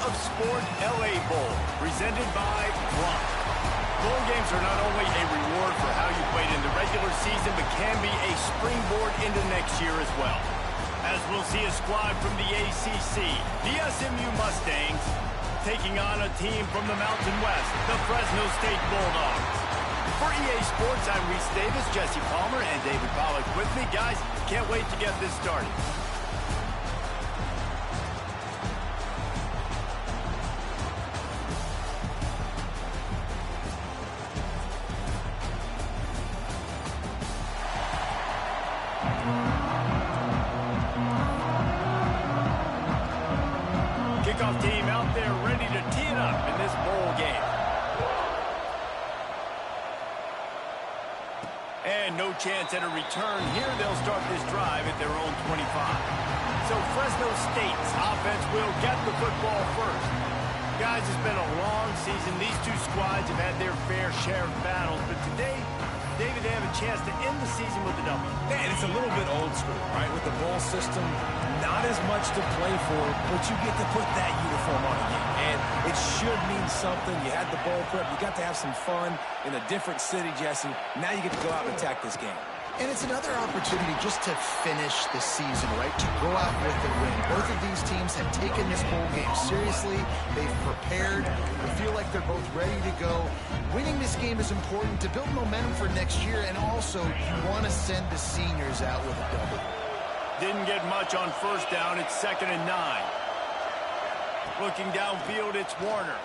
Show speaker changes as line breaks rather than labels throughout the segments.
of Sport LA Bowl, presented by Bronc. Bowl games are not only a reward for how you played in the regular season, but can be a springboard into next year as well. As we'll see a squad from the ACC, the SMU Mustangs, taking on a team from the Mountain West, the Fresno State Bulldogs. For EA Sports, I'm Reese Davis, Jesse Palmer, and David Pollack with me. Guys, can't wait to get this started. Kickoff team out there ready to tee it up in this bowl game. And no chance at a return here. They'll start this drive at their own 25. So Fresno State's offense will get the football first. Guys, it's been a long season. These two squads have had their fair share of battles, but today, David, they have a chance to end the season with a W.
Yeah, and it's a little bit old school, right? With the bowl system, not as much to play for, but you get to put that uniform on again. And it should mean something. You had the bowl prep. You got to have some fun in a different city, Jesse. Now you get to go out and attack this game.
And it's another opportunity just to finish the season, right? To go out with a win. Both of these teams have taken this bowl game seriously. They've prepared. They feel like they're both ready to go. Winning this game is important to build momentum for next year, and also you want to send the seniors out with a W.
Didn't get much on first down. It's 2nd and 9. Looking downfield, it's Warner.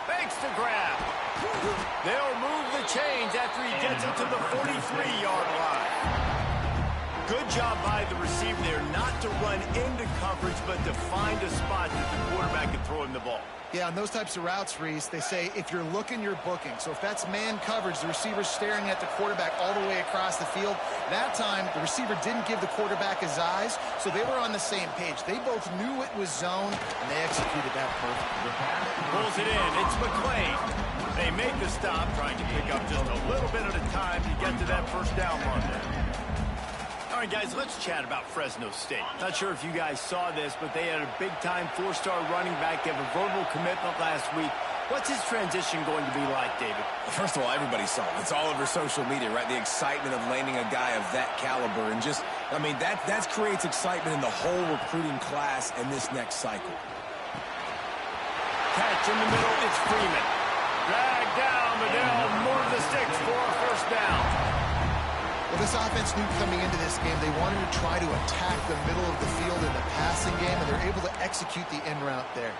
Fakes the grab. They'll move the chains after he gets it to the 43-yard line. Good job by the receiver there, not to run into coverage, but to find a spot that the quarterback can throw him the ball.
Yeah, on those types of routes, Reese, they say if you're looking, you're booking. So if that's man coverage, the receiver's staring at the quarterback all the way across the field. That time, the receiver didn't give the quarterback his eyes, so they were on the same page. They both knew it was zone, and they executed that perfectly.
Pulls it in. It's McClain. They make the stop, trying to pick up just a little bit at a time to get to that first down marker. All right, guys, let's chat about Fresno State. Not sure if you guys saw this, but they had a big-time 4-star running back give a verbal commitment last week. What's his transition going to be like, David?
First of all, everybody saw it. It's all over social media, right? The excitement of landing a guy of that caliber. And just, I mean, that creates excitement in the whole recruiting class in this next cycle.
Catch in the middle, it's Freeman. Drag down, Liddell, more of the sticks for a first down.
Well, this offense knew coming into this game they wanted to try to attack the middle of the field in the passing game, and they're able to execute the in route there.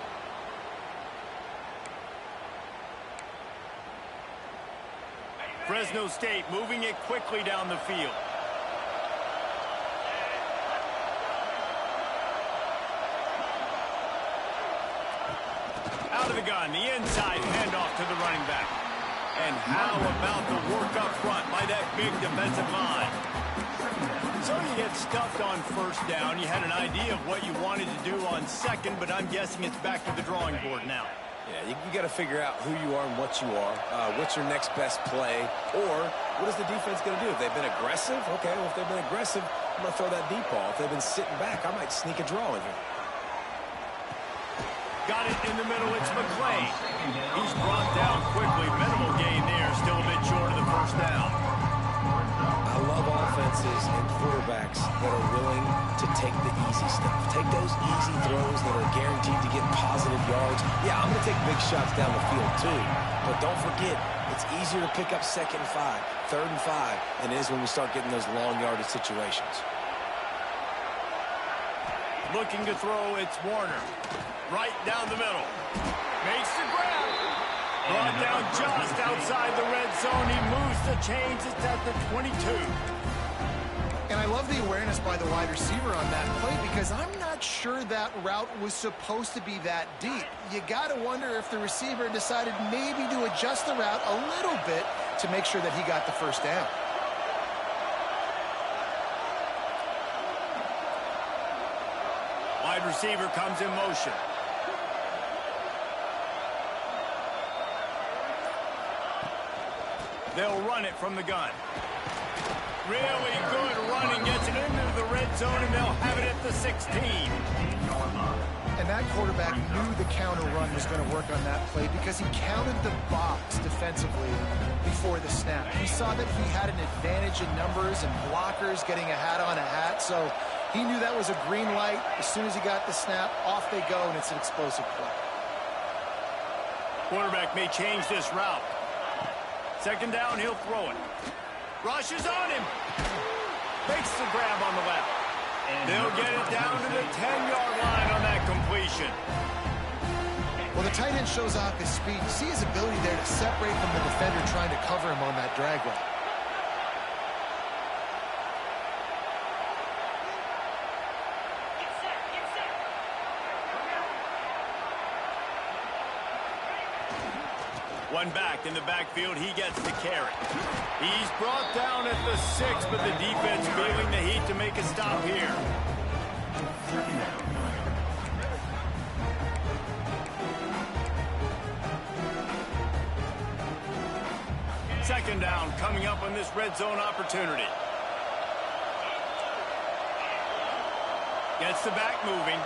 Fresno State moving it quickly down the field. Out of the gun, the inside handoff to the running back. And how about the work up front by that big defensive line? So you get stuffed on first down. You had an idea of what you wanted to do on second, but I'm guessing it's back to the drawing board now.
Yeah, you got to figure out who you are and what you are. What's your next best play? Or what is the defense going to do? If they've been aggressive, okay, well, if they've been aggressive, I'm going to throw that deep ball. If they've been sitting back, I might sneak a draw in here.
Got it in the middle, it's McClain. He's brought down quickly. Minimal gain there, still a bit short of the first down.
I love offenses and quarterbacks that are willing to take the easy stuff. Take those easy throws that are guaranteed to get positive yards. Yeah, I'm going to take big shots down the field too. But don't forget, it's easier to pick up 2nd and 5, 3rd and 5 than it is when we start getting those long yardage situations.
Looking to throw, it's Warner. Right down the middle. Makes the grab. Brought down just outside the red zone. He moves the chains. It's at the 22.
And I love the awareness by the wide receiver on that play because I'm not sure that route was supposed to be that deep. You got to wonder if the receiver decided maybe to adjust the route a little bit to make sure that he got the first down.
Wide receiver comes in motion. They'll run it from the gun. Really good running, gets it into the red zone, and they'll have it at the 16.
And that quarterback knew the counter run was going to work on that play because he counted the box defensively before the snap. He saw that he had an advantage in numbers and blockers getting a hat on a hat, so he knew that was a green light. As soon as he got the snap, off they go, and it's an explosive play.
Quarterback may change this route. Second down, he'll throw it. Rushes on him. Makes the grab on the left. They'll get it down to the 10-yard line on that completion.
Well, the tight end shows off his speed. You see his ability there to separate from the defender trying to cover him on that drag route.
One back in the backfield, he gets the carry. He's brought down at the 6, but the defense feeling the heat to make a stop here. Second down coming up on this red zone opportunity. Gets the back moving.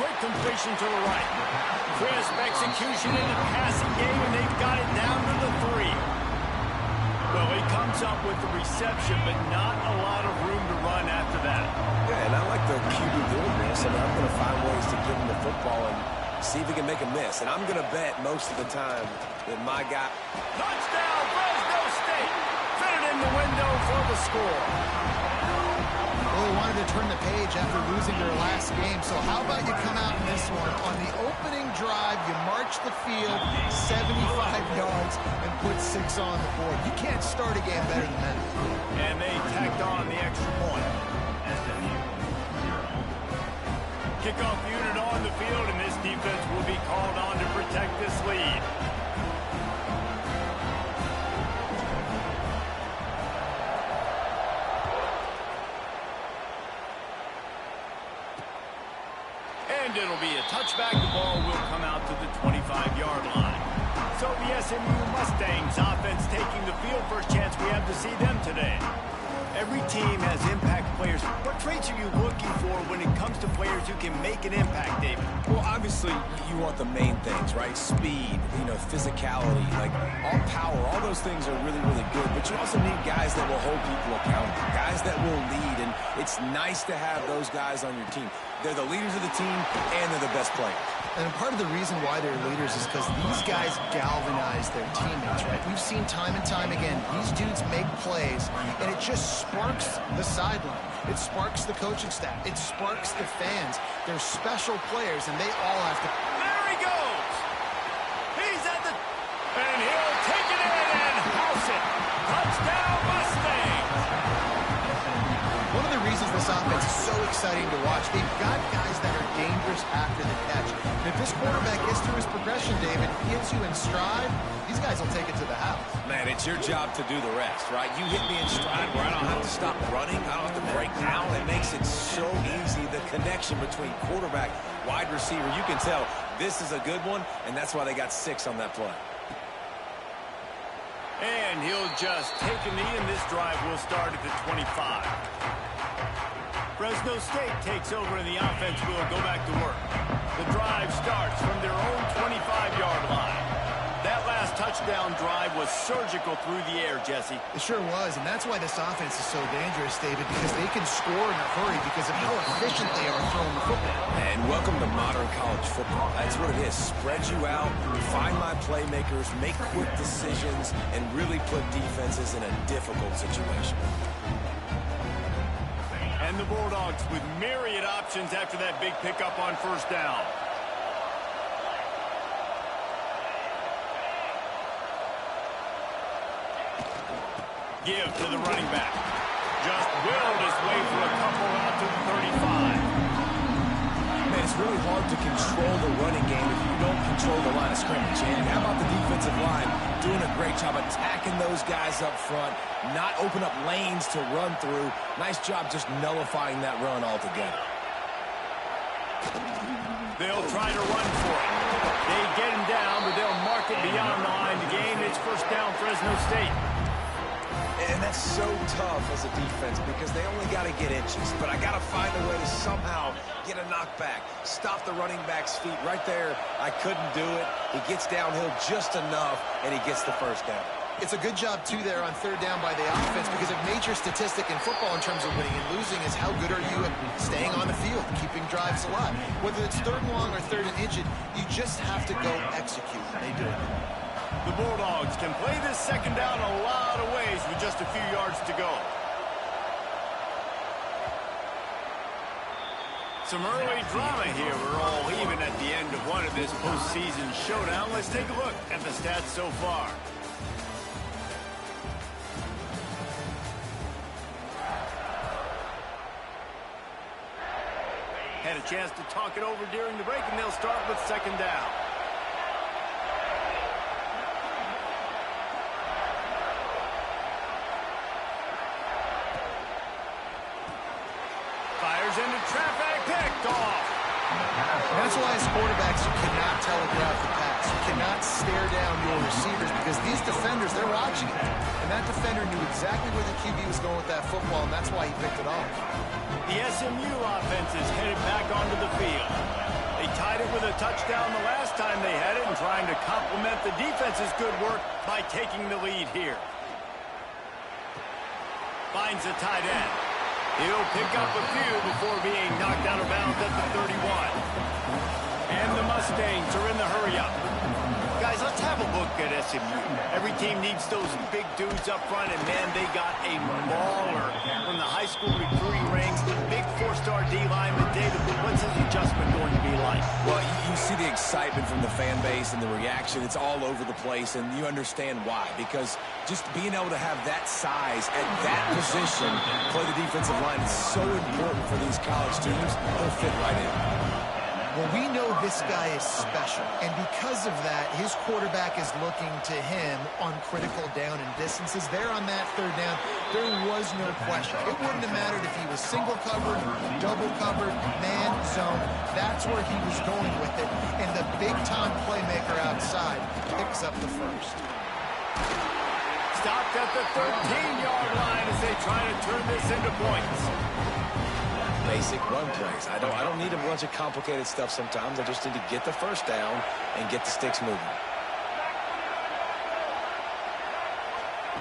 Quick completion to the right. Crisp execution in the passing game, and they've got it down to the 3. Well, he comes up with the reception, but not a lot of room to run after that.
Yeah, and I like the QB doing this. I mean, I'm going to find ways to give him the football and see if he can make a miss. And I'm going to bet most of the time that my guy...
Touchdown, Fresno State! Fitted in the window for the score.
Well, they wanted to turn the page after losing their last game, so how about you come out in this one? On the opening drive, you march the field 75 yards and put 6 on the board. You can't start a game better than that.
And they tacked on the extra point. Kickoff unit on the field, and this defense will be called on to protect this lead. And it'll be a touchback. The ball will come out to the 25-yard line. So the SMU Mustangs offense taking the field. First chance we have to see them today. Every team has impact players. What traits are you looking for when it comes to players who can make an impact, David?
Well, obviously, you want the main things, right? Speed, physicality, like all power, all those things are really, really good. But you also need guys that will hold people accountable, guys that will lead, and it's nice to have those guys on your team. They're the leaders of the team, and they're the best players.
And part of the reason why they're leaders is because these guys galvanize their teammates, right? We've seen time and time again, these dudes make plays, and it just sparks the sideline. It sparks the coaching staff. It sparks the fans. They're special players, and they all have to...
There he goes! He's at the... And he'll take it in and house it. Touchdown, Mustangs!
One of the reasons this offense is so exciting to watch, they've got guys that are dangerous after the catch. And if this quarterback gets through his progression, David, gets you in stride, these guys will take it to the house.
Man, it's your job to do the rest, right? You hit me in stride where I don't have to stop running. I don't have to break down. It makes it so easy. The connection between quarterback, wide receiver, you can tell this is a good one, and that's why they got 6 on that play.
And he'll just take a knee, and this drive will start at the 25. Fresno State takes over, and the offense will go back to work. The drive starts from their own 25-yard line. That last touchdown drive was surgical through the air, Jesse.
It sure was, and that's why this offense is so dangerous, David, because they can score in a hurry because of how efficient they are throwing the football.
And welcome to modern college football. That's what it is. Spread you out, find my playmakers, make quick decisions, and really put defenses in a difficult situation.
And the Bulldogs with myriad options after that big pickup on first down. Give to the running back. Just willed his way for a couple out to the 35.
Man, it's really hard to control the running game if you don't control the line of scrimmage. And how about the defensive line doing a great job attacking those guys up front, not open up lanes to run through. Nice job just nullifying that run altogether.
They'll try to run for it. They get him down, but they'll mark it beyond the line to gain. It's first down, Fresno State.
And that's so tough as a defense because they only got to get inches. But I got to find a way to somehow get a knockback, stop the running back's feet. Right there, I couldn't do it. He gets downhill just enough, and he gets the first down.
It's a good job, too, there on third down by the offense because a major statistic in football in terms of winning and losing is how good are you at staying on the field, keeping drives alive. Whether it's third and long or third and inches, you just have to go execute, and they do it.
The Bulldogs can play this second down a lot of ways with just a few yards to go. Some early drama here. We're all even at the end of one of this postseason showdown. Let's take a look at the stats so far. Had a chance to talk it over during the break, and they'll start with second down. Fires into traffic, picked off.
That's why as quarterbacks you cannot telegraph the pass. You cannot stare down your receivers because these defenders, they're watching it. And that defender knew exactly where the QB was going with that football, and that's why he picked it off.
The SMU offense is headed back onto the field. They tied it with a touchdown the last time they had it and trying to complement the defense's good work by taking the lead here. Finds a tight end. He'll pick up a few before being knocked out of bounds at the 31. And the Mustangs are in the hurry-up. Guys, let's have a look at SMU. Every team needs those big dudes up front, and, man, they got a mauler from the high school recruiting ranks. The big four-star D-lineman, David, what's his adjustment going to be like?
Well, you see the excitement from the fan base and the reaction. It's all over the place, and you understand why. Because just being able to have that size at that position, play the defensive line, is so important for these college teams. They'll fit right in.
Well, we know this guy is special, and because of that, his quarterback is looking to him on critical down and distances. There on that third down, there was no question. It wouldn't have mattered if he was single covered, double covered, man, zone. That's where he was going with it, and the big-time playmaker outside picks up the first.
Stopped at the 13-yard line as they try to turn this into points.
Basic run plays. I don't need a bunch of complicated stuff sometimes. I just need to get the first down and get the sticks moving.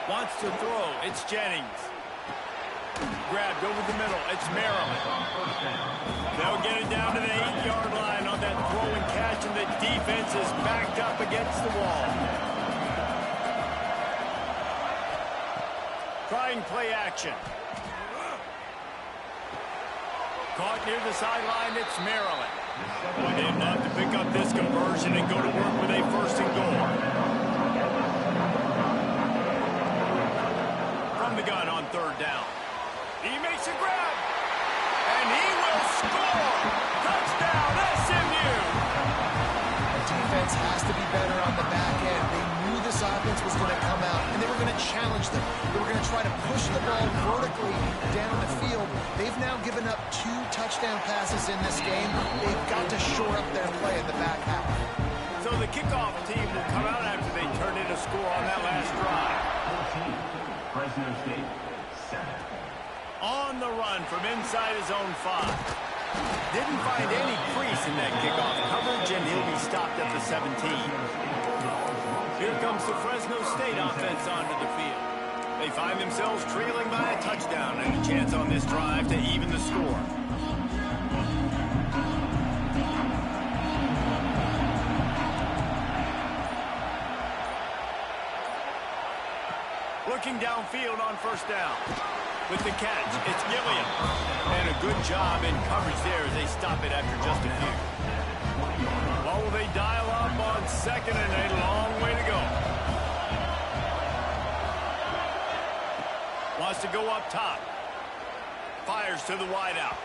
Wants to throw. It's Jennings. Grabbed over the middle. It's Maryland. They'll get it down to the 8-yard line on that throw and catch, and the defense is backed up against the wall. Trying play action. Caught near the sideline, it's Maryland. They have to pick up this conversion and go to work with a first and goal. From the gun on third down. He makes a grab. And he will score. Touchdown, SMU.
The defense has to be better on the back end. They knew this offense was going to come out, and they were going to challenge them. They were going to try to push the ball vertically down the field. They've now given up 2 touchdown passes in this game. They've got to shore up their play in the back half.
So the kickoff team will come out after they turn in a score on that last drive.
14, Fresno State, 7.
On the run from inside his own 5. Didn't find any crease in that kickoff coverage, and he'll be stopped at the 17. Here comes the Fresno State offense onto the field. They find themselves trailing by a touchdown and a chance on this drive to even the score. Looking downfield on first down. With the catch, it's Gilliam. And a good job in coverage there as they stop it after just a few. Well, will they dial up on second and a long way to go? Wants to go up top. Fires to the wideout.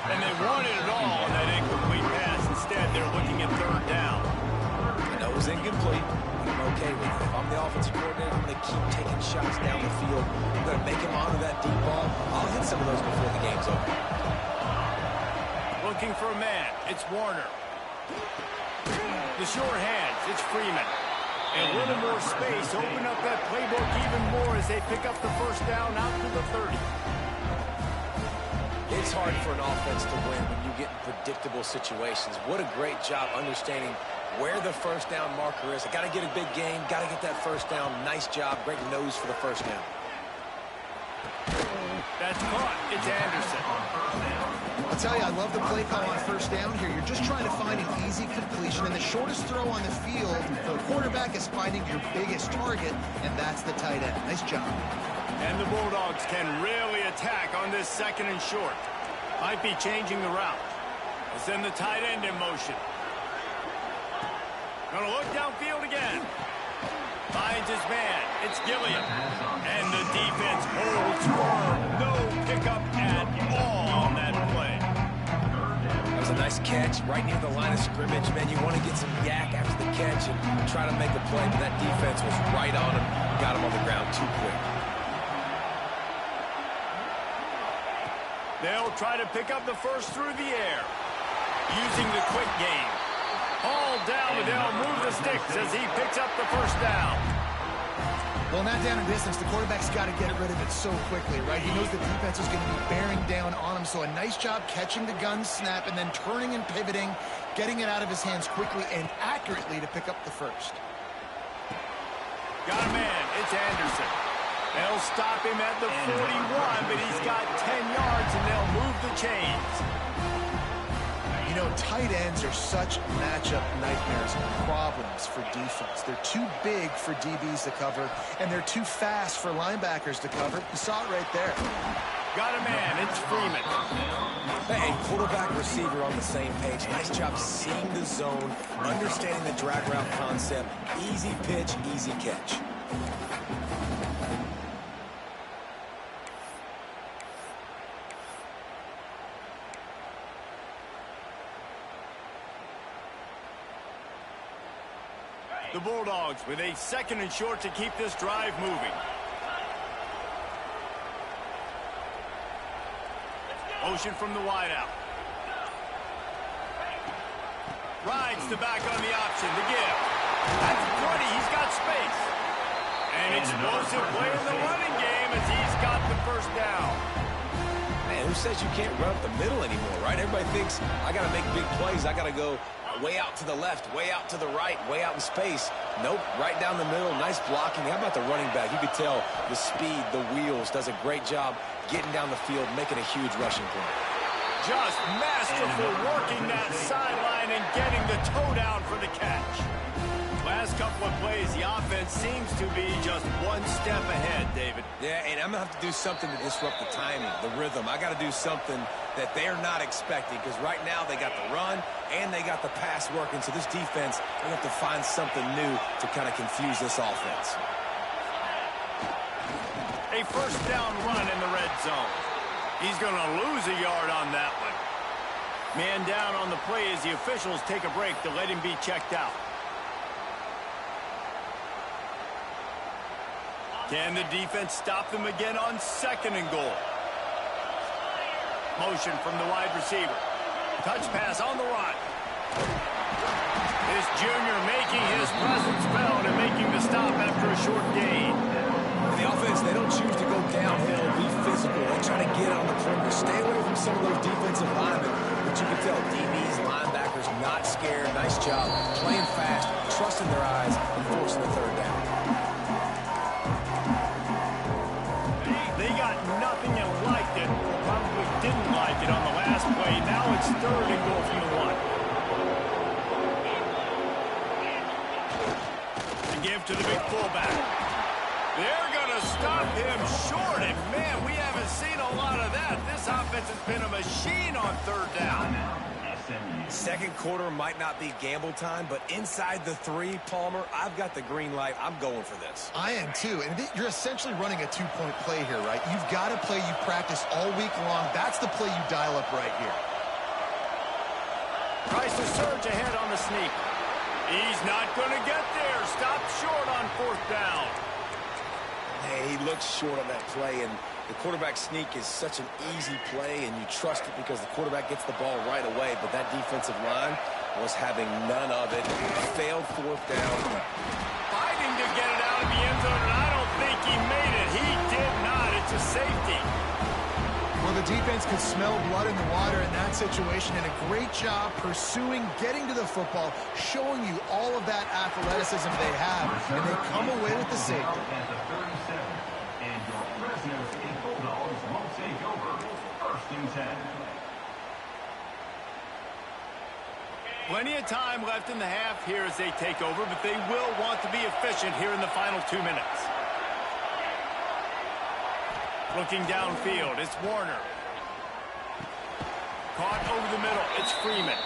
And they wanted it all on that incomplete pass. Instead, they're looking at third down.
I know it was incomplete. I'm okay with it. If I'm the offensive coordinator, I'm going to keep taking shots down the field. I'm going to make him onto that deep ball. I'll hit some of those before the game's over.
Looking for a man. It's Warner. The short hands. It's Freeman. A little more space, open up that playbook even more as they pick up the first down out to the 30.
It's hard for an offense to win when you get in predictable situations. What a great job understanding where the first down marker is. I got to get a big game, got to get that first down. Nice job, great nose for the first down.
That's caught. It's Anderson.
I'll tell you, I love the play call on first down here. You're just trying to find an easy completion, and the shortest throw on the field, the quarterback is finding your biggest target, and that's the tight end. Nice job.
And the Bulldogs can really attack on this second and short. Might be changing the route. They'll send the tight end in motion. Gonna look downfield again. Finds his man. It's Gilliam. And the defense holds firm. No pickup at all on that play.
That was a nice catch right near the line of scrimmage. Man, you want to get some yak after the catch and try to make a play, but that defense was right on him. Got him on the ground too quick.
They'll try to pick up the first through the air. Using the quick game. All down, but they'll move the sticks as he picks up the first down.
Well, in that down and distance, the quarterback's got to get rid of it so quickly, right? He knows the defense is going to be bearing down on him, so a nice job catching the gun snap and then turning and pivoting, getting it out of his hands quickly and accurately to pick up the first.
Got a man. It's Anderson. They'll stop him at the 41, but he's got 10 yards, and they'll move the chains.
You know, tight ends are such matchup nightmares and problems for defense. They're too big for DBs to cover, and they're too fast for linebackers to cover. You saw it right there.
Got a man. It's Freeman.
Hey, quarterback, receiver on the same page. Nice job seeing the zone, understanding the drag route concept. Easy pitch, easy catch.
The Bulldogs with a second and short to keep this drive moving. Motion from the wideout. Rides the back on the option. The give. That's 20. He's got space. An explosive play in the running game as he's got the first down.
Man, who says you can't run up the middle anymore, right? Everybody thinks, I got to make big plays. I got to go way out to the left, way out to the right, way out in space. Nope, right down the middle, nice blocking. How about the running back? You could tell the speed, the wheels, does a great job getting down the field, making a huge rushing play.
Just masterful working that sideline and getting the toe down for the catch. Last couple of plays, the offense seems to be just one step ahead, David.
Yeah, and I'm going to have to do something to disrupt the timing, the rhythm. I got to do something that they're not expecting, because right now they got the run and they got the pass working. So this defense, they have to find something new to kind of confuse this offense.
A first down run in the red zone. He's going to lose a yard on that one. Man down on the play as the officials take a break to let him be checked out. Can the defense stop them again on second and goal? Motion from the wide receiver. Touch pass on the run. This junior making his presence felt and making the stop after a short gain.
The offense, they don't choose to go downhill, be physical. They try to get on the perimeter. Stay away from some of those defensive linemen. But you can tell DBs, linebackers, not scared. Nice job. Playing fast, trusting their eyes, and forcing the third down.
They got nothing and liked it. Probably didn't like it on the last play. Now it's third and goal from the one. To give to the big fullback. They're going to stop him short, and man, we haven't seen a lot of that. This offense has been a machine on third down.
Second quarter might not be gamble time, but inside the 3, Palmer, I've got the green light. I'm going for this.
I am too, and you're essentially running a 2-point play here, right? You've got a play you practice all week long. That's the play you dial up right here.
Tries to surge ahead on the sneak. He's not going to get there. Stopped short on fourth down.
Hey, he looks short on that play, and the quarterback sneak is such an easy play, and you trust it because the quarterback gets the ball right away, but that defensive line was having none of it. Failed fourth down.
By the end zone, and I don't think he made it. He did not. It's a safety.
Well, the defense could smell blood in the water in that situation, and a great job pursuing, getting to the football, showing you all of that athleticism they have, and they come away with the safety.
At the 37, and your Fresno State Bulldogs will take over 1st and 10.
Plenty of time left in the half here as they take over, but they will want to be efficient here in the final 2 minutes. Looking downfield, it's Warner. Caught over the middle, it's Freeman.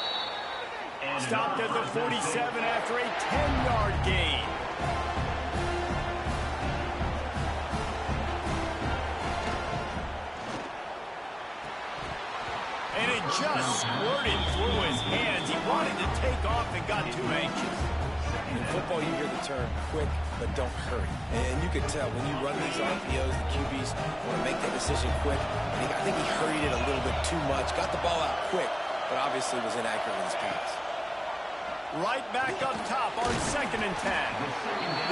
Stopped at the 47 after a 10-yard gain. And it just squirted through his hands. He wanted to take off and got too anxious.
In football, you hear the term quick, but don't hurry. And you can tell when you run these RPOs, the QBs want to make that decision quick. And I think he hurried it a little bit too much. Got the ball out quick, but obviously was inaccurate with his pass.
Right back up top on 2nd and 10.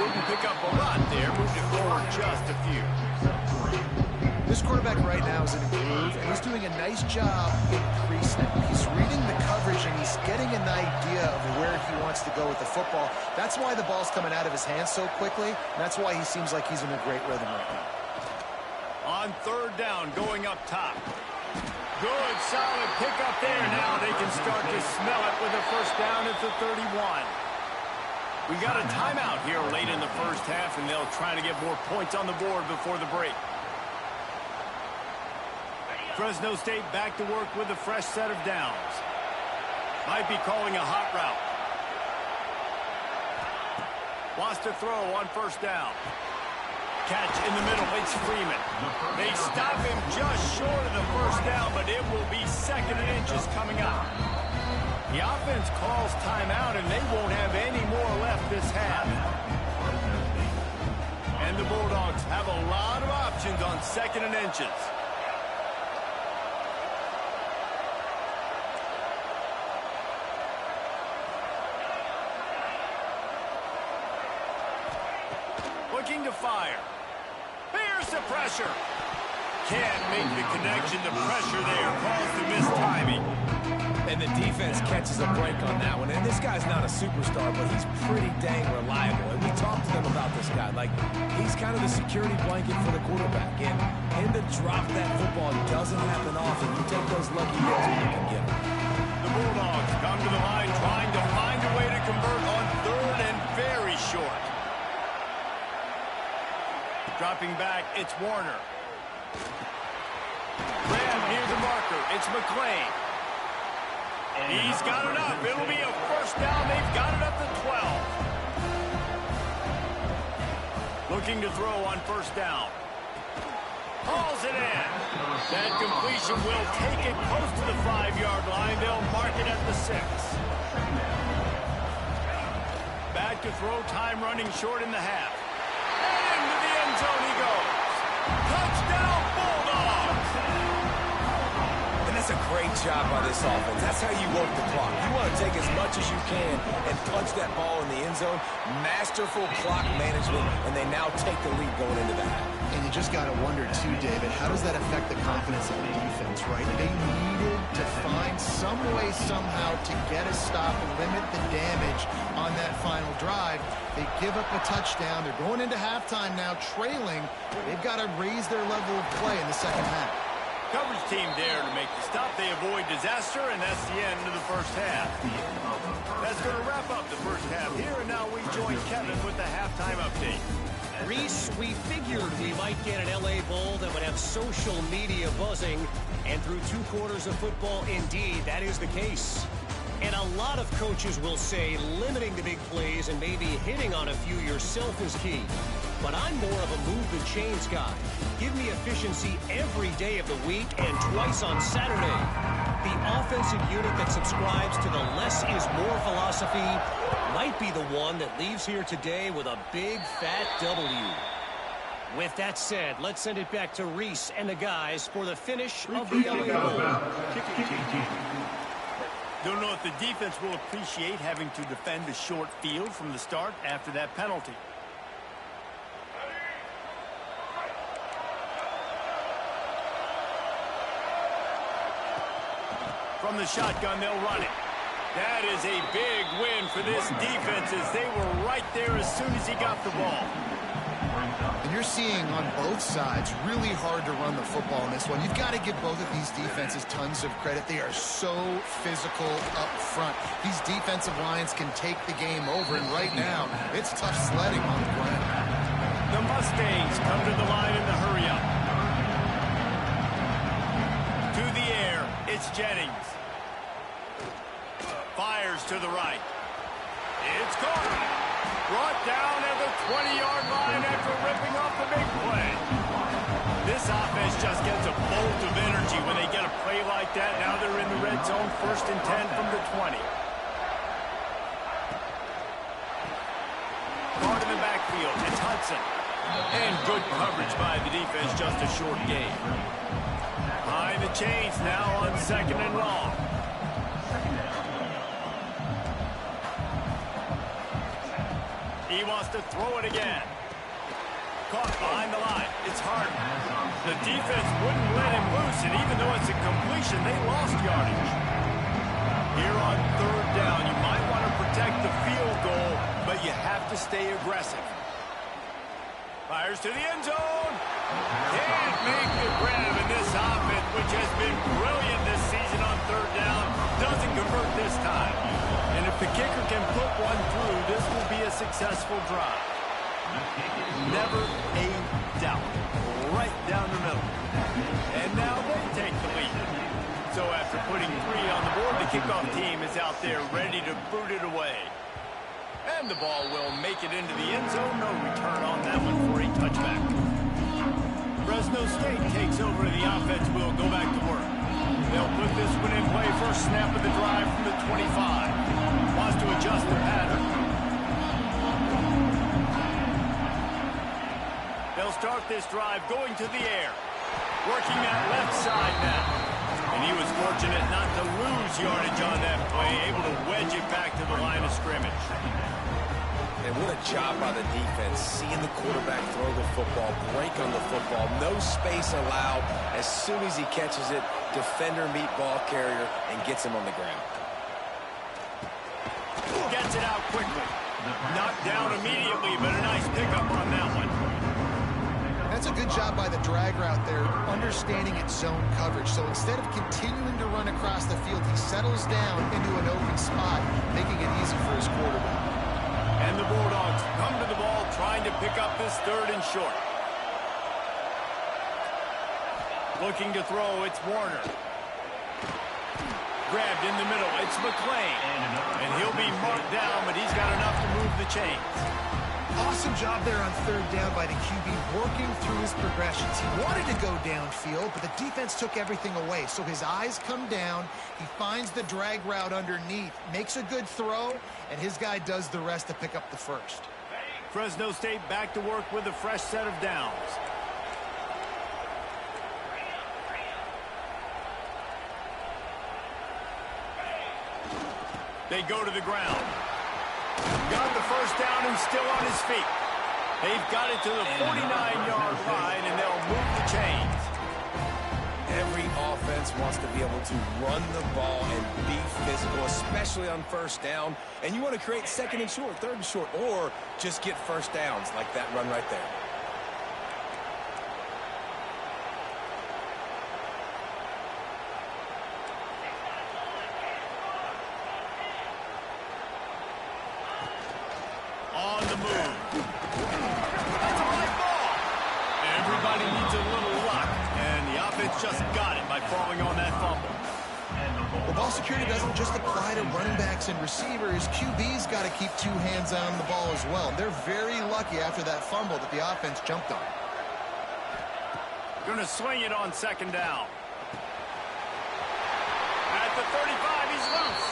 Didn't pick up a lot there. Moved it forward just a few.
This quarterback right now is in a groove, and he's doing a nice job increasing it. He's reading the coverage, and he's getting an idea of where he wants to go with the football. That's why the ball's coming out of his hands so quickly, and that's why he seems like he's in a great rhythm right now.
On 3rd down, going up top. Good, solid pickup there. Now they can start to smell it with a 1st down at the 31. We got a timeout here late in the 1st half, and they'll try to get more points on the board before the break. Fresno State back to work with a fresh set of downs. Might be calling a hot route. Wants to throw on 1st down. Catch in the middle, it's Freeman. They stop him just short of the 1st down, but it will be 2nd and inches coming up. The offense calls timeout, and they won't have any more left this half. And the Bulldogs have a lot of options on 2nd and inches. Looking to fire. Here's the pressure. Can't make the connection. The pressure there caused the mistiming.
And the defense catches a break on that one. And this guy's not a superstar, but he's pretty dang reliable. And we talked to them about this guy. Like, he's kind of the security blanket for the quarterback. And him to drop that football doesn't happen often. You take those lucky hits when you can get them.
The Bulldogs come to the line trying to find a way to convert on 3rd and very short. Dropping back, it's Warner. Grab near the marker, it's McClain. He's got it up. It'll be a 1st down. They've got it up to 12. Looking to throw on 1st down. Hauls it in. That completion will take it close to the 5-yard line. They'll mark it at the 6. Back to throw, time running short in the half. And into the end zone he goes. Touchdown, Bulldogs!
And that's a great job by this offense. That's how you work the clock. You want to take as much as you can and punch that ball in the end zone. Masterful clock management, and they now take the lead going into the half.
And you just got to wonder, too, David, how does that affect the confidence of the defense, right? They needed to find some way, somehow, to get a stop and limit the damage on that final drive. They give up a touchdown. They're going into halftime now, trailing. They've got to raise their level of play in the 2nd half.
Coverage team there to make the stop. They avoid disaster, and that's the end of the 1st half. That's going to wrap up the 1st half here, and now we join Kevin with the halftime update.
Reese, we figured we might get an LA Bowl that would have social media buzzing, and through 2 quarters of football, indeed, that is the case. And a lot of coaches will say limiting the big plays and maybe hitting on a few yourself is key. But I'm more of a move the chains guy. Give me efficiency every day of the week and twice on Saturday. The offensive unit that subscribes to the less is more philosophy might be the one that leaves here today with a big fat W. With that said, let's send it back to Reese and the guys for the finish of the LA Bowl.
Don't know if the defense will appreciate having to defend a short field from the start after that penalty. From the shotgun, they'll run it. That is a big win for this defense as they were right there as soon as he got the ball.
And you're seeing on both sides really hard to run the football in this one. You've got to give both of these defenses tons of credit. They are so physical up front. These defensive lines can take the game over, and right now, it's tough sledding on the ground.
The Mustangs come to the line in the hurry-up. To the air, it's Jennings. Fires to the right. It's caught. Brought down at the 20-yard line after ripping off the big play. This offense just gets a bolt of energy when they get a play like that. Now they're in the red zone, 1st and 10 from the 20. Guard in the backfield, it's Hudson. And good coverage by the defense, just a short gain. Behind the chains now on 2nd and long. He wants to throw it again. Caught behind the line. It's Harden. The defense wouldn't let him loose, and even though it's a completion, they lost yardage. Here on 3rd down, you might want to protect the field goal, but you have to stay aggressive. Fires to the end zone. Can't make the grab, and this offense, which has been brilliant this season on 3rd down, doesn't convert this time. And if the kicker can put one through, this will be a successful drive. Never a doubt. Right down the middle. And now they take the lead. So after putting 3 on the board, the kickoff team is out there ready to boot it away. And the ball will make it into the end zone. No return on that one for a touchback. Fresno State takes over. The offense will go back to work. They'll put this one in play. First snap of the drive from the 25. Wants to adjust the pattern. They'll start this drive going to the air. Working that left side now. And he was fortunate not to lose yardage on that play. Able to wedge it back to the line of scrimmage.
And what a job by the defense, seeing the quarterback throw the football, break on the football, no space allowed. As soon as he catches it, defender meet ball carrier and gets him on the ground.
Gets it out quickly. Knocked down immediately, but a nice pickup on that one.
That's a good job by the drag route there, understanding its zone coverage. So instead of continuing to run across the field, he settles down into an open spot, making it easy for his quarterback.
And the Bulldogs come to the ball, trying to pick up this 3rd and short. Looking to throw, it's Warner. Grabbed in the middle, it's McClain. And he'll be marked down, but he's got enough to move the chains.
Awesome job there on 3rd down by the QB, working through his progressions. He wanted to go downfield, but the defense took everything away. So his eyes come down, he finds the drag route underneath, makes a good throw, and his guy does the rest to pick up the first.
Fresno State back to work with a fresh set of downs. They go to the ground. Got the first down and still on his feet. They've got it to the 49-yard line, and they'll move the chains.
Every offense wants to be able to run the ball and be physical, especially on 1st down. And you want to create 2nd and short, 3rd and short, or just get 1st downs like that run right there.
On the move. That's a high ball. Everybody needs a little luck, and the offense just got it by falling on that fumble.
Well, ball security doesn't just apply to running backs and receivers. QB's got to keep 2 hands on the ball as well. They're very lucky after that fumble that the offense jumped on.
Going to swing it on 2nd down. At the 35, he's loose.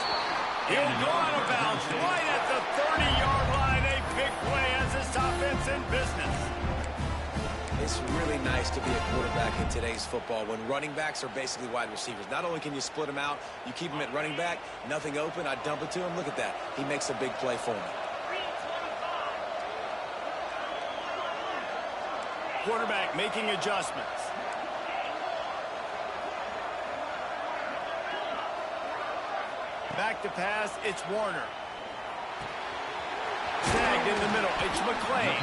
He'll go out of bounds right at the 30-yard line. A big play as this offense in business.
It's really nice to be a quarterback in today's football when running backs are basically wide receivers. Not only can you split them out, you keep them at running back, nothing open, I dump it to him. Look at that. He makes a big play for me.
Quarterback making adjustments. Back to pass, it's Warner. Snagged in the middle, it's McClain.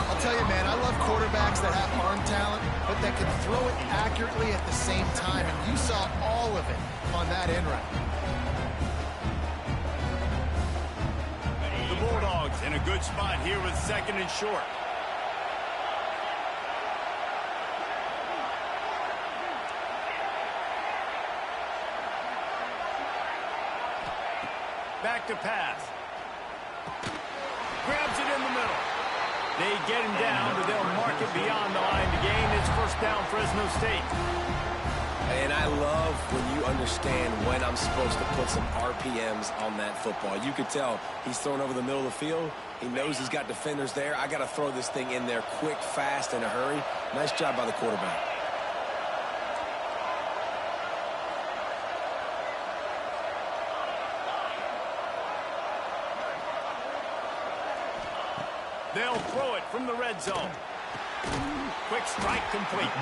I'll tell you, man, I love quarterbacks that have arm talent, but that can throw it accurately at the same time, and you saw all of it on that end run.
The Bulldogs in a good spot here with 2nd and short. Back to pass. Grabs it in the middle. They get him down, but they'll mark it beyond the line to gain. It's first down, Fresno State.
And I love when you understand when I'm supposed to put some RPMs on that football. You could tell he's thrown over the middle of the field. He knows he's got defenders there. I got to throw this thing in there quick, fast, in a hurry. Nice job by the quarterback.
They'll throw it from the red zone. Quick strike complete.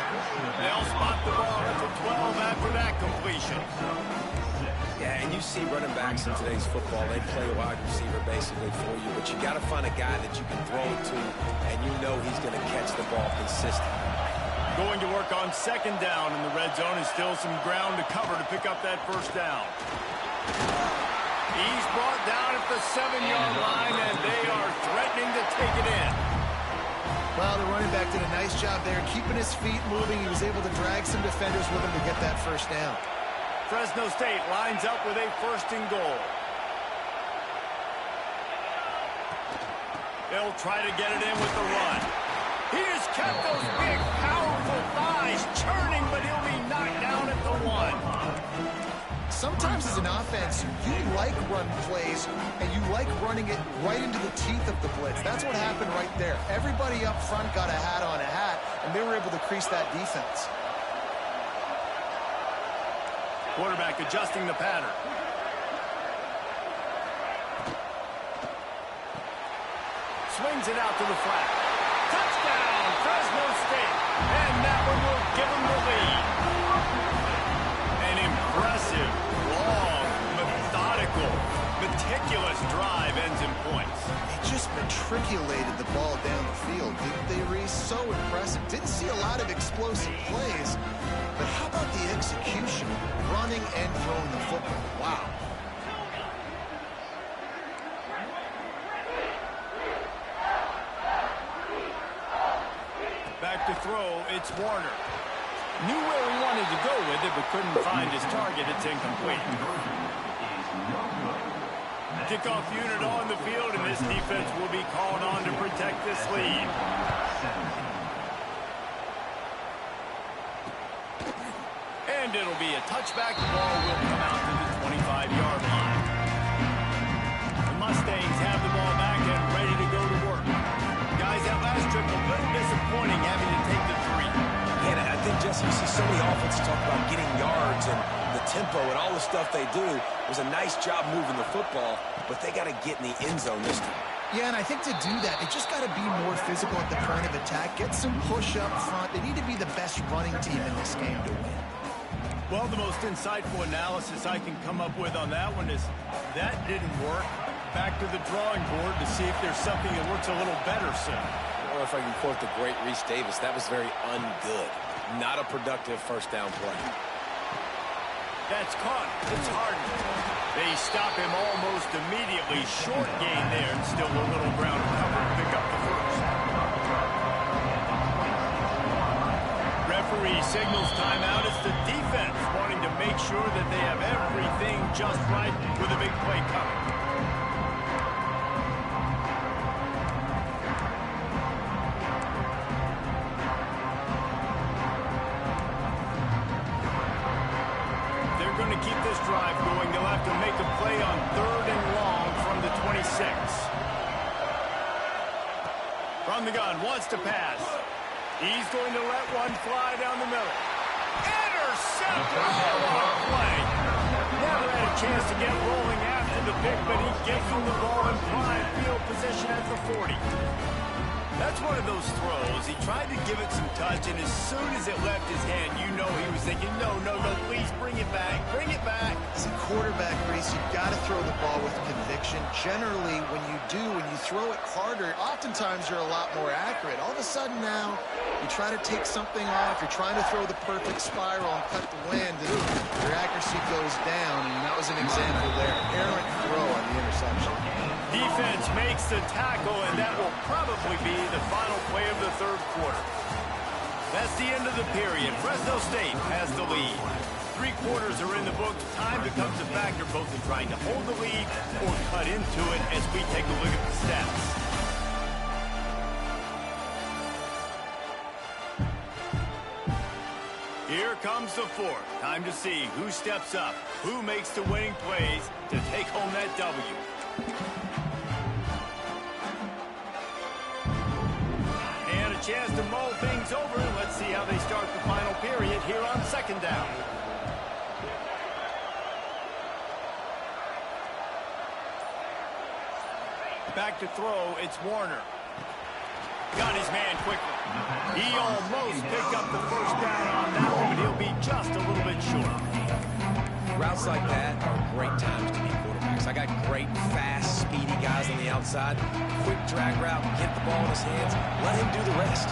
They'll spot the ball at the 12 after that completion.
Yeah, and you see running backs in today's football, they play a wide receiver basically for you, but you got to find a guy that you can throw it to, and you know he's going to catch the ball consistently.
Going to work on 2nd down in the red zone, and still some ground to cover to pick up that first down. He's brought down at the 7-yard line, and they are threatening to take it in.
Well, the running back did a nice job there, keeping his feet moving. He was able to drag some defenders with him to get that first down.
Fresno State lines up with a 1st and goal. They'll try to get it in with the run. He just kept those big, powerful thighs churning, but he'll be knocked down at the 1.
Sometimes as an offense, you like run plays, and you like running it right into the teeth of the blitz. That's what happened right there. Everybody up front got a hat on a hat, and they were able to crease that defense.
Quarterback adjusting the pattern. Swings it out to the flat. Touchdown, Fresno State. And that one will give them the lead. An impressive, long, methodical, meticulous drive ends in points.
They just matriculated the ball down the field, didn't they, Reese? So impressive. Didn't see a lot of explosive plays, but how about the execution? Running and throwing the football. Wow.
Back to throw, it's Warner. Knew where he wanted to go with it, but couldn't find his target. It's incomplete. Kickoff unit on the field, and this defense will be called on to protect this lead. And it'll be a touchback. The ball will come out to the 25-yard line. The Mustangs have the ball back and ready to go to work. Guys, that last trip a little disappointing having to take the 3.
And I think, Jesse, you see so many offenses talk about getting yards and the tempo and all the stuff they do. It was a nice job moving the football, but they got to get in the end zone this time.
Yeah, and I think to do that, they just got to be more physical at the point of attack, get some push up front. They need to be the best running team in this game to win.
Well, the most insightful analysis I can come up with on that one is that didn't work. Back to the drawing board to see if there's something that works a little better soon.
Or if I can quote the great Reese Davis, that was very ungood. Not a productive first down play.
That's caught. It's Harden. They stop him almost immediately. Short gain there, and still a little ground cover to pick up the first. Referee signals timeout. It's the defense wanting to make sure that they have everything just right with a big play coming. Drive going. They'll have to make a play on 3rd and long from the 26. From the gun, wants to pass. He's going to let one fly down the middle. Intercepted! Oh, what a play! Never had a chance to get rolling after the pick, but he gives him the ball in prime field position at the 40. That's one of those throws. He tried to give it some touch, and as soon as it left his hand, you know he was thinking, no, please bring it back, bring it back.
As a quarterback, Reese, is you've got to throw the ball with conviction. Generally, when you do, when you throw it harder, oftentimes you're a lot more accurate. All of a sudden now, you try to take something off, you're trying to throw the perfect spiral and cut the wind, and your accuracy goes down, and that was an example there. Errant throw on the interception.
Defense makes the tackle, and that will probably be the final play of the third quarter. That's the end of the period. Fresno State has the lead. 3 quarters are in the books. Time becomes a factor both in trying to hold the lead or cut into it as we take a look at the stats. Here comes the fourth. Time to see who steps up, who makes the winning plays to take home that W. And a chance to mull things over. Let's see how they start the final period here on second down. Back to throw, it's Warner. Got his man quickly. He almost picked up the first down on that one, but he'll be just a little bit short.
Routes like that are great times to be quarterbacks. I got great, fast, speedy guys on the outside. Quick drag route, get the ball in his hands, let him do the rest.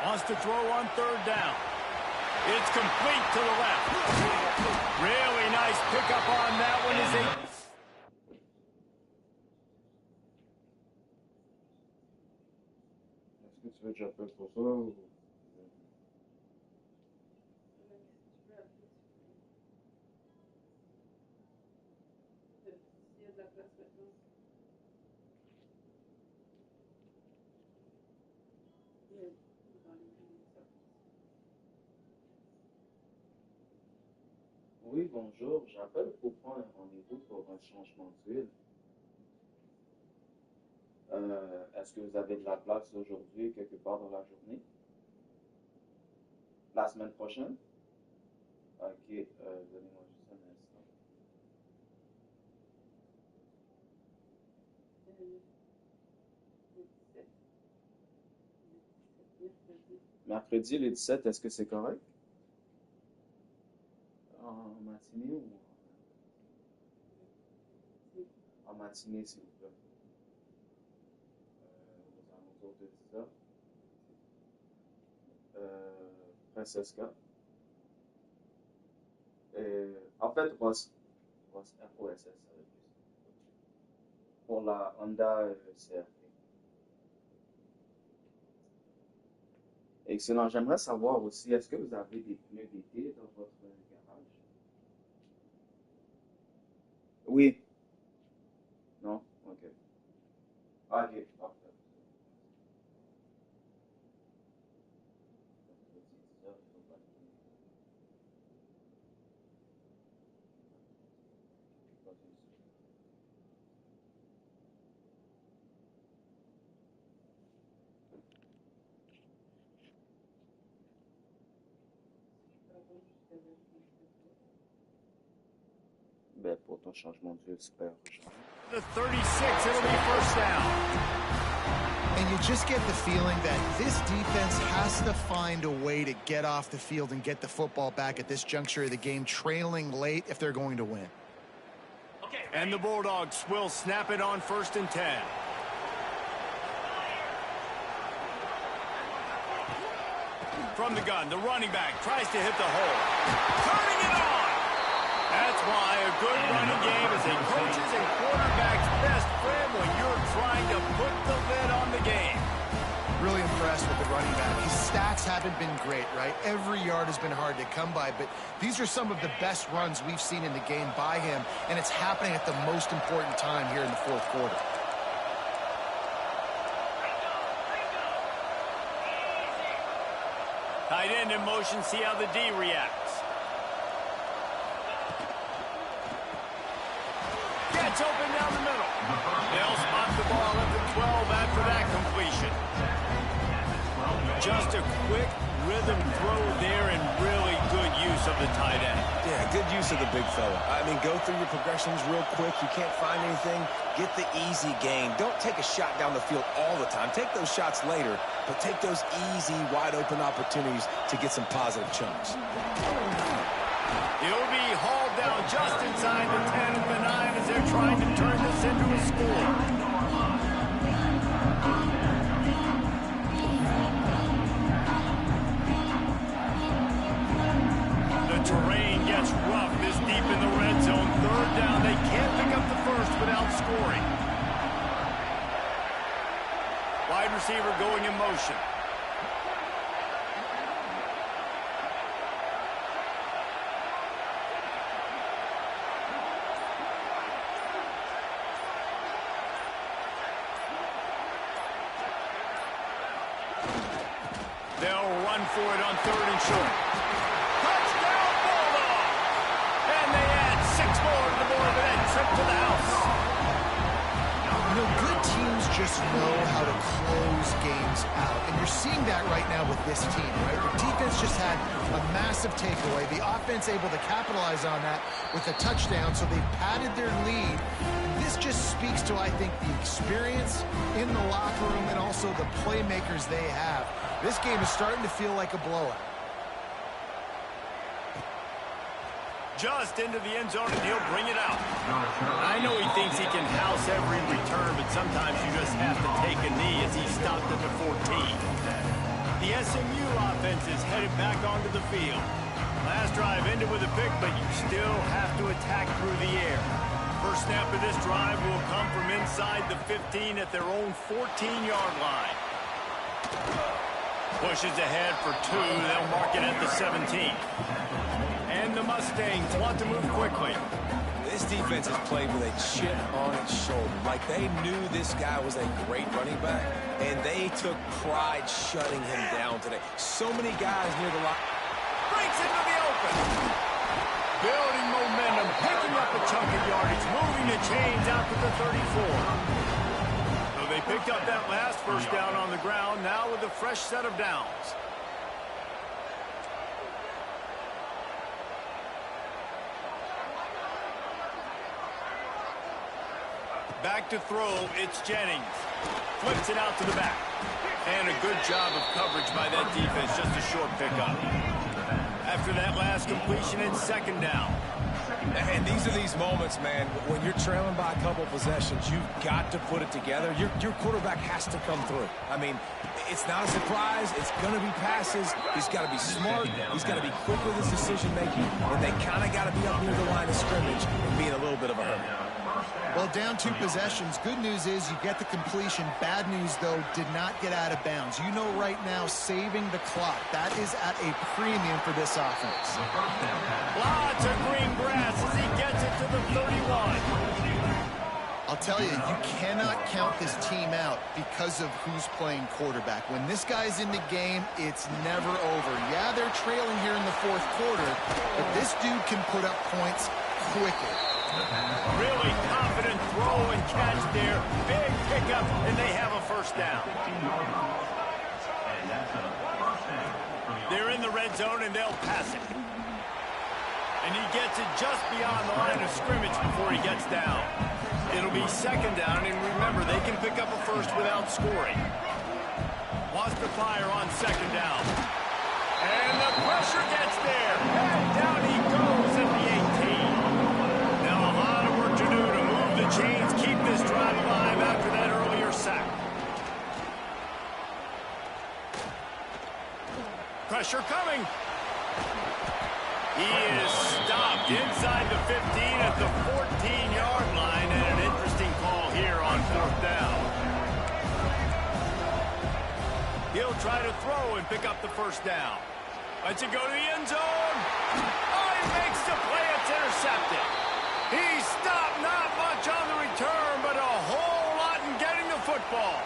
Wants to throw on third down. It's complete to the left. Really nice pickup on that one.
Est-ce que tu veux que j'appelle pour ça ou... Oui, bonjour. J'appelle pour prendre un rendez-vous pour un changement d'huile. Est-ce que vous avez de la place aujourd'hui, quelque part dans la journée? La semaine prochaine? Ok, donnez-moi juste un instant. Mercredi, le 17, est-ce que c'est correct? En matinée ou en matinée, s'il vous plaît? Aux alentours de 10 heures. Francesca. En fait, Ross ROSS. Pour la Honda CRV. Excellent. J'aimerais savoir aussi, est-ce que vous avez des pneus d'été dans votre garage? Oui. Non? Ok. Ok, parfait. Ben, pour ton changement d'huile, super urgent.
The 36, it'll be first down.
And you just get the feeling that this defense has to find a way to get off the field and get the football back at this juncture of the game, trailing late if they're going to win.
And the Bulldogs will snap it on 1st and 10. From the gun, the running back tries to hit the hole. Turning it on! That's why a good running game is a coach's and quarterback's best friend when you're trying to put the lid on the game.
Really impressed with the running back. His stats haven't been great, right? Every yard has been hard to come by, but these are some of the best runs we've seen in the game by him, and it's happening at the most important time here in the fourth quarter.
Tight end in motion, see how the D reacts. Gets open down the middle. They'll spot the ball at the 12 after that completion. Just a quick rhythm throw there and really good use of the tight end.
Yeah, good use of the big fella. I mean, go through your progressions real quick. You can't find anything, get the easy gain. Don't take a shot down the field all the time. Take those shots later, but take those easy, wide-open opportunities to get some positive chunks.
He'll be hauled down just inside the 10 at the 9 as they're trying to turn this into a score. Terrain gets rough this deep in the red zone. Third down. They can't pick up the first without scoring. Wide receiver going in motion. They'll run for it on 3rd and short. Trip to the house.
You know, good teams just know how to close games out. And you're seeing that right now with this team, right? The defense just had a massive takeaway. The offense able to capitalize on that with a touchdown, so they've padded their lead. This just speaks to, I think, the experience in the locker room and also the playmakers they have. This game is starting to feel like a blowout.
Just into the end zone, and he'll bring it out. I know he thinks he can house every return, but sometimes you just have to take a knee as he stopped at the 14. The SMU offense is headed back onto the field. Last drive ended with a pick, but you still have to attack through the air. First snap of this drive will come from inside the 15 at their own 14-yard line. Pushes ahead for 2. They'll mark it at the 17. And the Mustangs want to move quickly.
This defense has played with a chip on its shoulder. Like they knew this guy was a great running back, and they took pride shutting him down today. So many guys near the line.
Breaks into the open. Building momentum, picking up a chunk of yardage, moving the chains out to the 34. So they picked up that last first down on the ground, now with a fresh set of downs. Back to throw, it's Jennings. Flips it out to the back. And a good job of coverage by that defense, just a short pickup. After that last completion, it's 2nd down.
And these are these moments, man, when you're trailing by a couple possessions, you've got to put it together. Your quarterback has to come through. I mean, it's not a surprise. It's going to be passes. He's got to be smart. He's got to be quick with his decision-making. And they kind of got to be up near the line of scrimmage and be in a little bit of a hurry.
Well, down 2 possessions. Good news is you get the completion. Bad news, though, did not get out of bounds. You know right now, saving the clock. That is at a premium for this offense.
Lots of green grass as he gets it to the 31.
I'll tell you, you cannot count this team out because of who's playing quarterback. When this guy's in the game, it's never over. Yeah, they're trailing here in the 4th quarter, but this dude can put up points quickly.
Really confident throw and catch there. Big pickup, and they have a first down. They're in the red zone, and they'll pass it. And he gets it just beyond the line of scrimmage before he gets down. It'll be 2nd down, and remember, they can pick up a first without scoring. Wants to fire on 2nd down. And the pressure gets there. And down he goes at the 18. To do to move the chains, keep this drive alive after that earlier sack. Pressure coming. He is stopped inside the 15 at the 14-yard line, and an interesting call here on 4th down. He'll try to throw and pick up the first down. Lets it go to the end zone. Oh, he makes the play. It's intercepted. He stopped, not much on the return, but a whole lot in getting the football.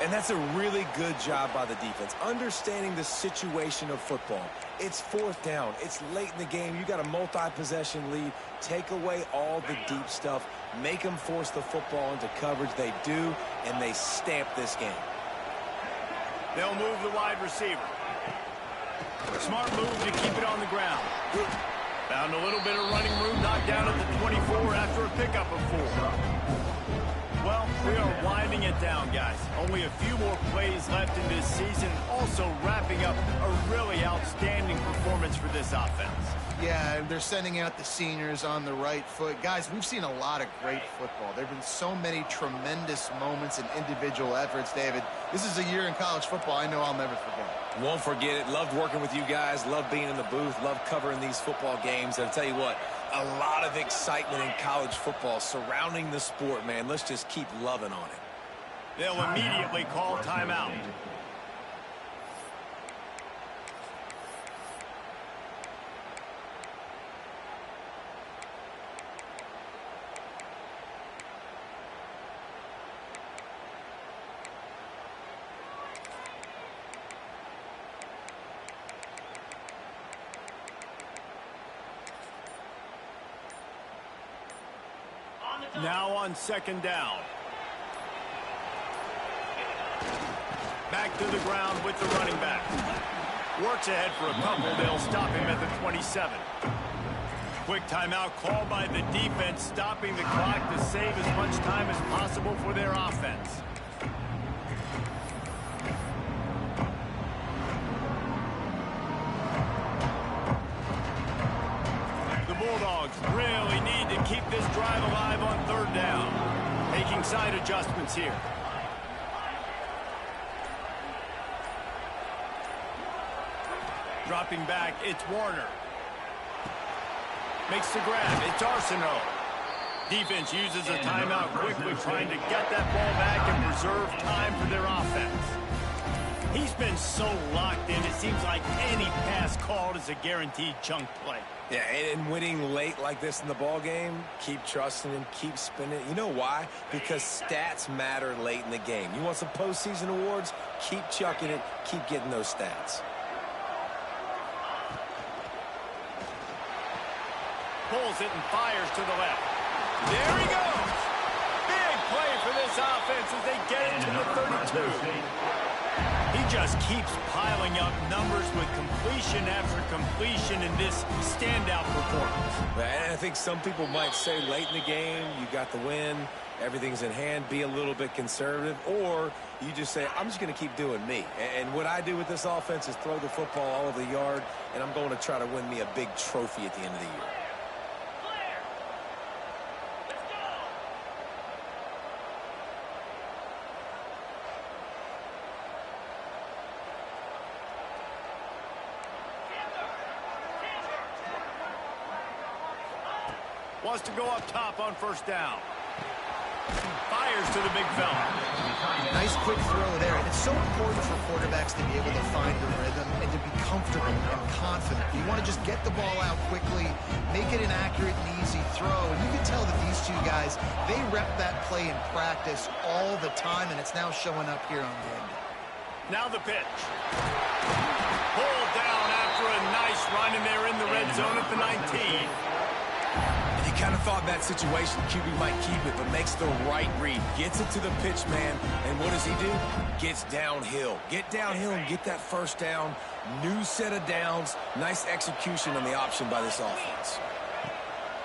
And that's a really good job by the defense, understanding the situation of football. It's 4th down. It's late in the game. You got a multi-possession lead. Take away all the deep stuff. Make them force the football into coverage. They do, and they stamp this game.
They'll move the wide receiver. Smart move to keep it on the ground. Found a little bit of running room, knocked down at the 24 after a pickup of 4. Well, we are winding it down, guys. Only a few more plays left in this season. Also wrapping up a really outstanding performance for this offense.
Yeah, they're sending out the seniors on the right foot. Guys, we've seen a lot of great football. There have been so many tremendous moments and individual efforts, David. This is a year in college football I know I'll never forget.
Won't forget it. Loved working with you guys. Loved being in the booth. Loved covering these football games. And I'll tell you what, a lot of excitement in college football surrounding the sport, man. Let's just keep loving on it.
They'll immediately call timeout. Now on second down. Back to the ground with the running back. Works ahead for a couple. They'll stop him at the 27. Quick timeout called by the defense, stopping the clock to save as much time as possible for their offense. Bulldogs really need to keep this drive alive on third down. Making side adjustments here. Dropping back, it's Warner. Makes the grab, it's Arsenault. Defense uses a timeout quickly, trying to get that ball back and preserve time for their offense. He's been so locked in, it seems like any pass called is a guaranteed chunk play.
Yeah, and winning late like this in the ball game, keep trusting him, keep spinning. You know why? Because stats matter late in the game. You want some postseason awards? Keep chucking it, keep getting those stats.
Pulls it and fires to the left. There he goes! Big play for this offense as they get it to the 32. He just keeps piling up numbers with completion after completion in this standout performance.
And I think some people might say late in the game, you got the win, everything's in hand, be a little bit conservative, or you just say, I'm just going to keep doing me. And what I do with this offense is throw the football all over the yard, and I'm going to try to win me a big trophy at the end of the year.
Wants to go up top on first down. Fires to the big fella.
Nice quick throw there. And it's so important for quarterbacks to be able to find the rhythm and to be comfortable and confident. You want to just get the ball out quickly, make it an accurate and easy throw. And you can tell that these two guys, they rep that play in practice all the time, and it's now showing up here on game day.
Now the pitch. Pulled down after a nice run, and they're in the red zone at the 19.
Kind of thought in that situation QB might keep it, but makes the right read. Gets it to the pitch man, and what does he do? Gets downhill. Get downhill and get that first down. New set of downs. Nice execution on the option by this offense.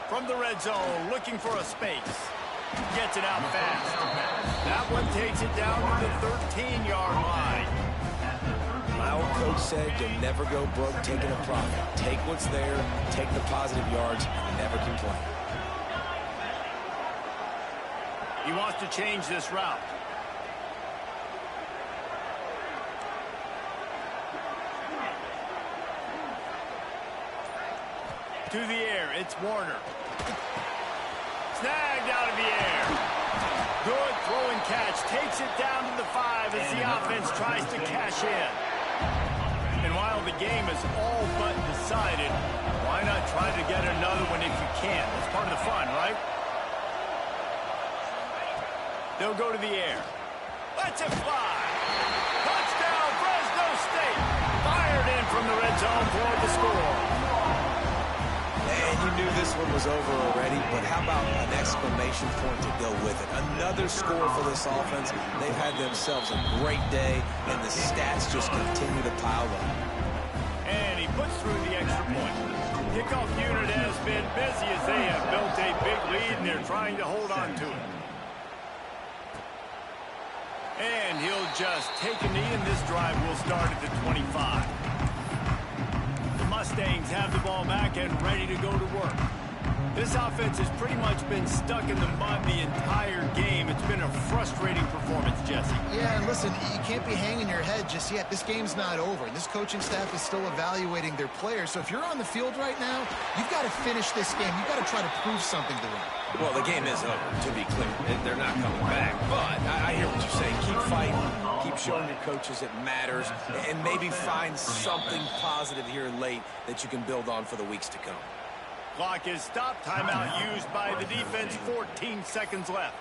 From the red zone, looking for a space. Gets it out fast. That one takes it down to the 13-yard line.
My old coach said you'll never go broke taking a profit. Take what's there, take the positive yards, and never complain.
He wants to change this route. To the air, it's Warner. Snagged out of the air. Good throw and catch. Takes it down to the 5 as the offense tries to cash in. And while the game is all but decided, why not try to get another one if you can? That's part of the fun, right? They'll go to the air. Let's it fly. Touchdown, Fresno State. Fired in from the red zone for the score.
And you knew this one was over already, but how about an exclamation point to go with it? Another score for this offense. They've had themselves a great day, and the stats just continue to pile up.
And he puts through the extra point. Kickoff unit has been busy as they have built a big lead, and they're trying to hold on to it. And he'll just take a knee, and this drive will start at the 25. The Mustangs have the ball back and ready to go to work. This offense has pretty much been stuck in the mud the entire game. It's been a frustrating performance, Jesse.
Yeah, and listen, you can't be hanging your head just yet. This game's not over. This coaching staff is still evaluating their players. So if you're on the field right now, you've got to finish this game. You've got to try to prove something to them.
Well, the game is over, to be clear. They're not coming back. But I hear what you're saying. Keep fighting. Keep showing your coaches it matters. And maybe find something positive here late that you can build on for the weeks to come.
Clock is stopped. Timeout used by the defense. 14 seconds left.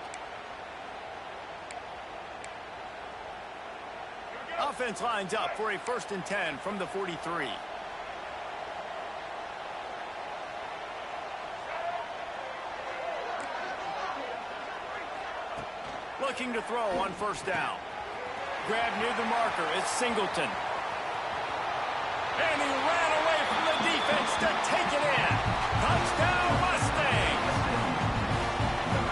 Offense lines up for a 1st and 10 from the 43. Looking to throw on 1st down. Grab near the marker. It's Singleton. And he ran away from the defense to take it in. Touchdown, Mustangs!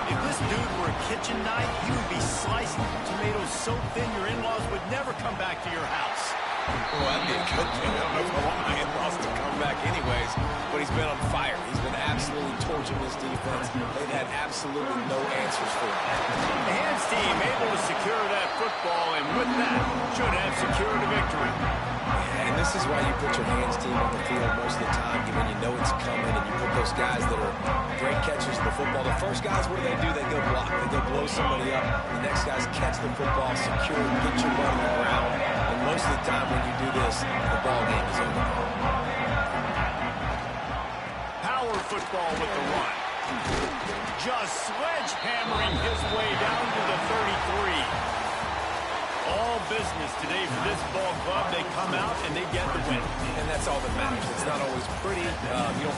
If this dude were a kitchen knife, he would be slicing tomatoes so thin your in-laws would never come back to your house.
Well, that'd be a good thing. I don't know if I want my in-laws to come back anyways, but he's been on fire. He's been absolutely torching this defense. They've had absolutely no answers for him.
The hands team able to secure that football, and with that, should have secured a victory.
And this is why you put your hands team on the field most of the time, when you know it's coming, and you put those guys that are great catchers of the football. The first guys, what do? They go block. They go blow somebody up. The next guys catch the football, secure it, get your butt on the ground. And most of the time when you do this, the ball game is over.
Power football with the run. Just sledgehammering his way down to the 33. All business today for this ball club. They come out and they get the win.
And that's all that matters. It's not always pretty. You don't